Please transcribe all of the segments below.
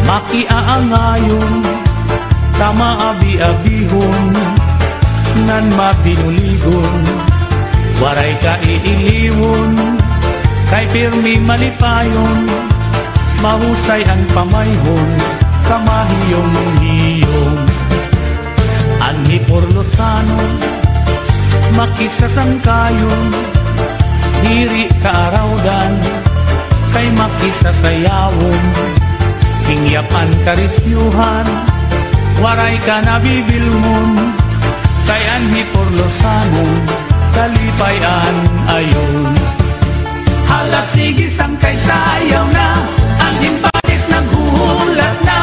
makiaangayon, tama abi-abihon, nan mapinuligon, waray ka iiliwon, kay pirmi malipayon, mahusay ang pamayhon, kamahiyong-hiyong. Anhi Porlosano, makisasangkayon, diri kaarawdan, kay makisasayawon, hingyapan karisyuhan, waray ka nabibilmon, kay Anhi Porlosano, kalipayan ayon. Hala sige sangkay sayaw na, ang impanis naghuhulat na,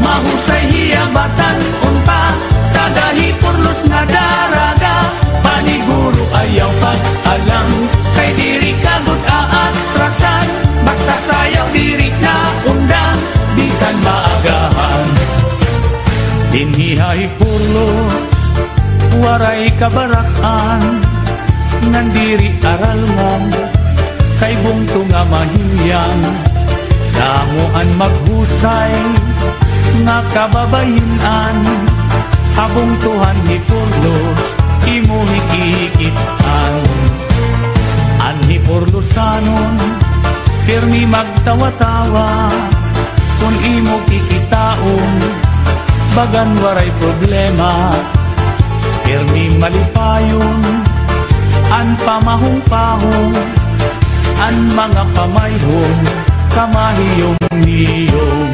mahusay hiyabatan unta, kadahi Porlos na daraga, paniguro ayaw pag-alam, kay diri kagod aatrasan, basta sayaw diri na undang, bisan maagahan. Dinhihay Porlos, waray kabarakan, nandiri aralman, kay bungto nga mahiyang, damuan maghusay, nga kababayinan, habong tuhan ni Porlos, imo hikikitan. Anhi Porlosanon, pirmi magtawa-tawa, kung imo kikitaon, bagan waray problema, pirmi malipayon, an pamahong-pahong, an mga pamayhong, kamahiyong-hiyong.